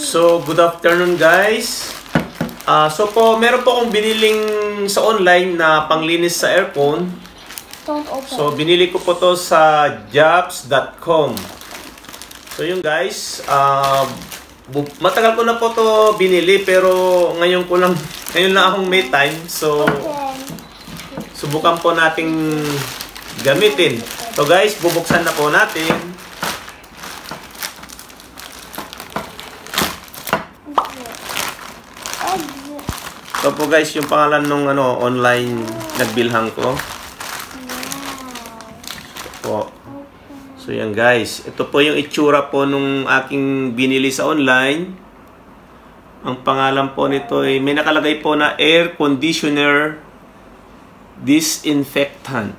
So, good afternoon guys. Meron po akong biniling sa online na panglinis sa aircon. So, binili ko po to sa jobs.com. So, yun guys. Matagal ko na po to binili pero ngayon lang akong may time. So, subukan po nating gamitin. So guys, bubuksan na po natin. Ito po guys, yung pangalan nung online nagbilhan ko. Po. So yan guys, ito po yung itsura po nung aking binili sa online. Ang pangalan po nito ay may nakalagay po na air conditioner disinfectant.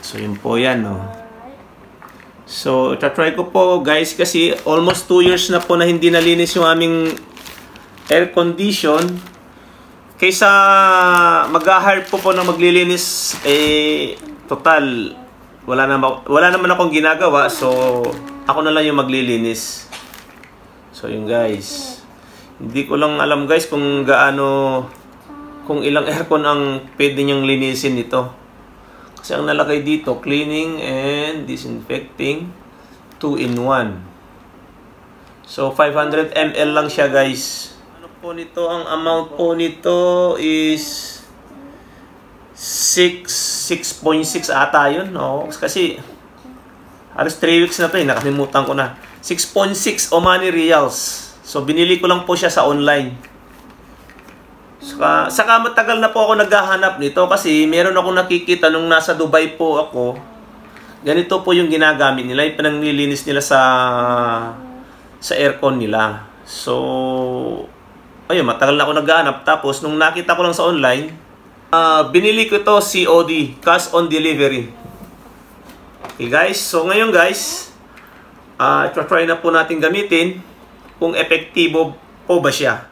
So yun po yan, no. So try ko po guys kasi almost 2 years na po na hindi nalinis yung aming air condition. Kaysa mag-hire po na maglilinis, total, wala naman akong ginagawa. So, ako na lang yung maglilinis. So, yun guys. Hindi ko lang alam guys kung kung ilang aircon ang pwede niyang linisin nito. Kasi ang nalagay dito, cleaning and disinfecting 2-in-1. So, 500 ml lang siya guys. Po nito, ang amount po nito is 6.6 ata yun, no? Kasi halos 3 weeks na to nakalimutan ko na. 6.6 Omani Reals. So binili ko lang po siya sa online. Saka matagal na po ako naghahanap nito kasi meron akong nakikita nung nasa Dubai po ako. Ganito po yung ginagamit nila, yung pananglilinis nila sa aircon nila. So ayun, matagal na ako naghahanap. Tapos, nung nakita ko lang sa online, binili ko ito COD, cash on delivery. Okay guys, so ngayon guys, try na po natin gamitin kung epektibo po ba siya.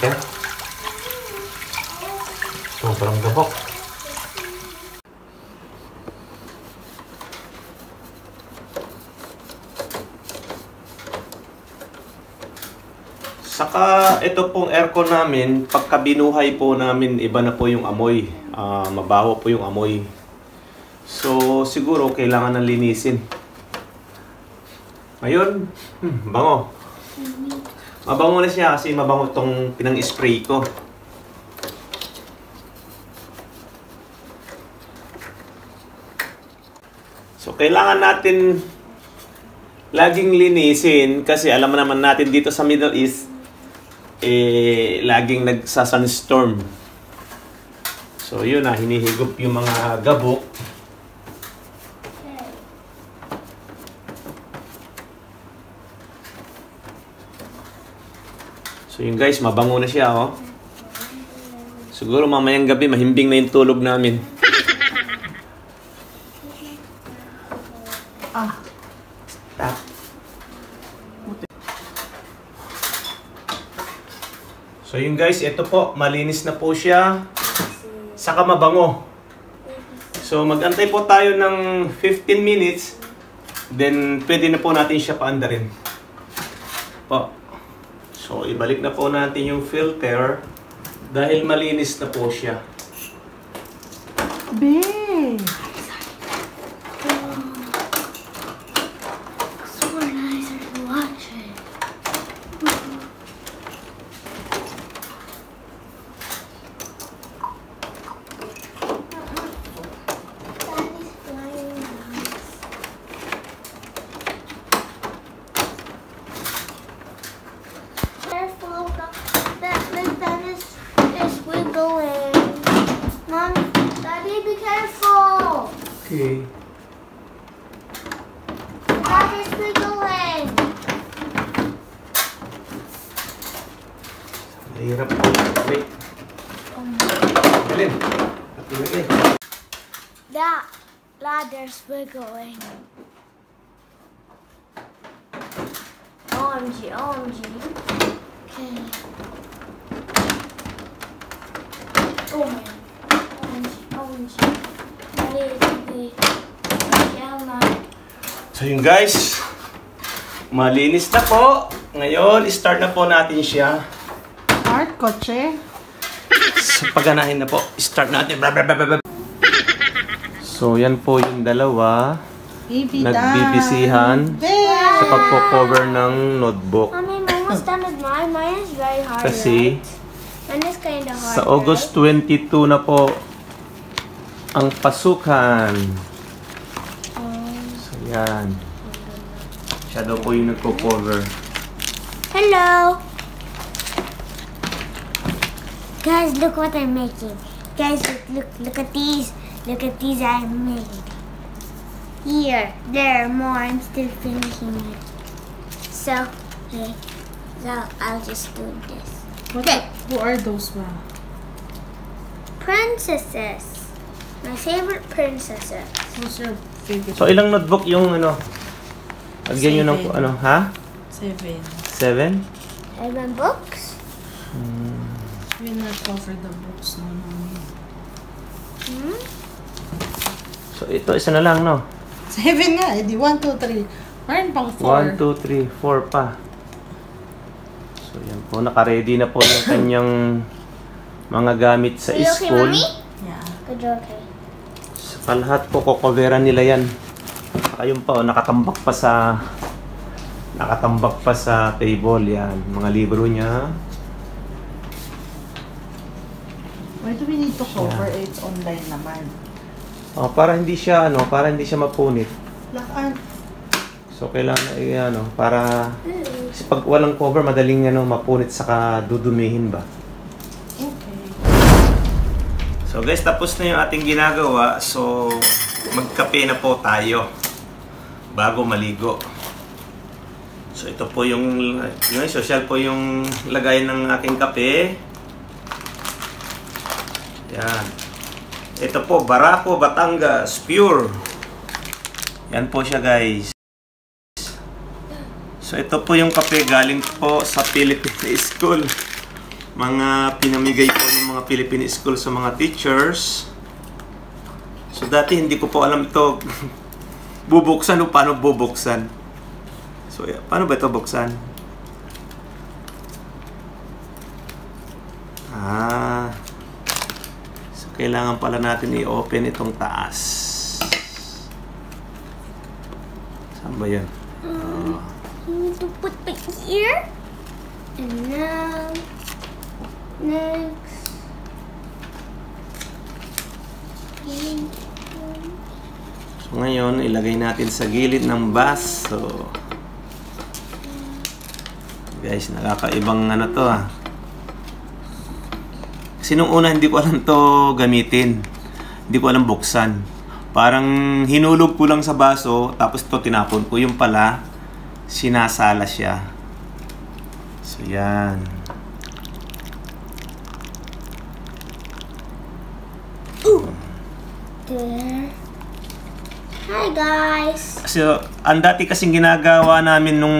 filter. Sobrang gabok. Saka ito pong aircon namin, pagka binuhay po namin, iba na po yung amoy. Mabaho po yung amoy. So siguro kailangan ng linisin. Ngayon, bango. Mabango na siya kasi mabango itong pinang-spray ko. So kailangan natin laging linisin kasi alam naman natin dito sa Middle East laging nagsa-sunstorm. So yun na, hinihigop yung mga gabok. So yun guys, mabango na siya oh. Siguro mamayang gabi mahimbing na yung tulog namin. Stop. So yun guys, ito po, malinis na po siya. Saka mabango. So magantay po tayo ng 15 minutes. Then pwede na po natin siya paandarin. Po. So ibalik na po natin yung filter. Dahil malinis na po siya. Babe! Okay. That is wiggling. Mahirap po. Wait. Galing. Galing. That ladder's wiggling. OMG, OMG. Okay. Oh man. OMG, OMG. That is the So yun guys, malinis na po. Ngayon, start na po natin siya. Art, kotse. So pagganahin na po, start natin. So yan po yung dalawa. Baby Nagbibisihan sa pagpo-cover ng notebook. I mean, I'm almost done with mine. Mine is very hard. Kasi right? Mine is kind of hard. sa August 22 na po ang pasukan. So yan. Siya daw po yung nagpo-cover. Hello. Guys, look what I'm making. Guys, look at these. Look at these I made. Here, there, more. I'm still finishing it. So, okay. So, I'll just do this. Who are those ba? Princesses. My favorite princesses. Who's your favorite? So ilang notebook yung ano? Lagyan nyo ng ano, ha? 7. 7? 7 books. We not cover the books no. Hmm? So ito, isa na lang, no? 7 nga, edi 1, 2, 3. Meron pang 1, 4. 2, 3, 4 pa. So yan po, naka-ready na po yung kanyang mga gamit sa Are you okay, school. Mommy? Yeah. Good, you're okay. Sa lahat po, kukoveran nila yan. Saka yun po, nakatambak pa sa table yan. Mga libro niya. Why do we need to cover? It's online naman. Oh, para hindi siya mapunit. Lakaan. So kailangan para kasi pag walang cover madaling mapunit saka dudumihin ba. Okay. So guys, tapos na yung ating ginagawa. So magkape na po tayo bago maligo. So ito po yung social po yung lagay ng aking kape. Yan. Ito po, Barako, Batangas, pure. Yan po siya guys. So ito po yung kape galing po sa Philippine School. mga pinamigay po ng mga Philippine school sa mga teachers. So dati hindi ko po alam ito bubuksan o paano bubuksan. So paano ba ito buksan? So kailangan pala natin i-open itong taas. Saan ba yan? You need to put it here. And now, next. So ngayon, ilagay natin sa gilid ng baso. Guys, nakakaibang ano to Kasi nung una hindi ko alam to gamitin. Hindi ko alam buksan. Parang hinulog ko lang sa baso, tapos to tinapon ko. Yung pala, sinasala siya. So yan. There. Hi guys. So, ang dati kasing ginagawa namin nung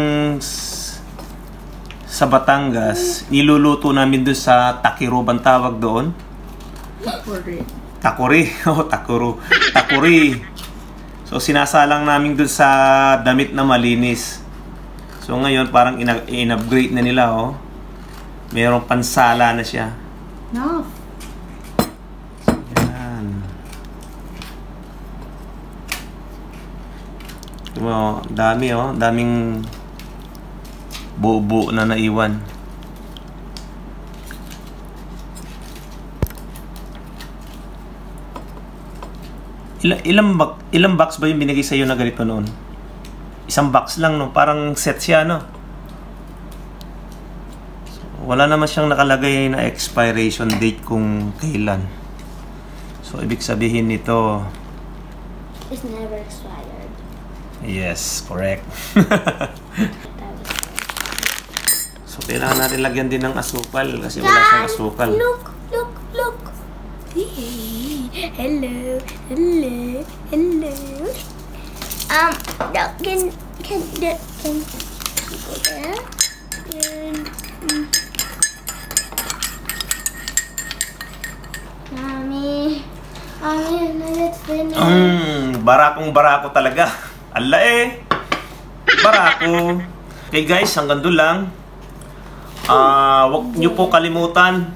sa Batangas, niluluto namin doon sa takiro, bang tawag doon? Takuri. Takuri. So, sinasalang namin doon sa damit na malinis. So, ngayon, parang in-upgrade na nila, Mayroong pansala na siya. No. Yan. Dami, daming buo-buo na naiwan. Ilang box ba yung binigay sa iyo na ganito noon? Isang box lang, no? Parang set siya, no? So, wala naman siyang nakalagay na expiration date kung kailan. So, ibig sabihin nito, It's never expired. yes, correct. So, kailangan natin lagyan din ng asukal kasi wala siyang asukal. Look. Hello. Can go there? Mommy, let's finish. Barakong-barako talaga. Ala barako. Okay guys, hanggang doon lang. Huwag nyo po kalimutan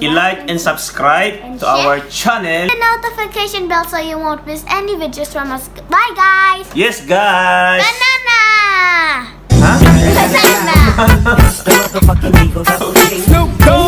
i-like and subscribe to our channel. The notification bell so you won't miss any videos from us. Bye guys! Yes guys! Banana! Huh? Banana! The motherfucking Eagles. Snoop Dogg.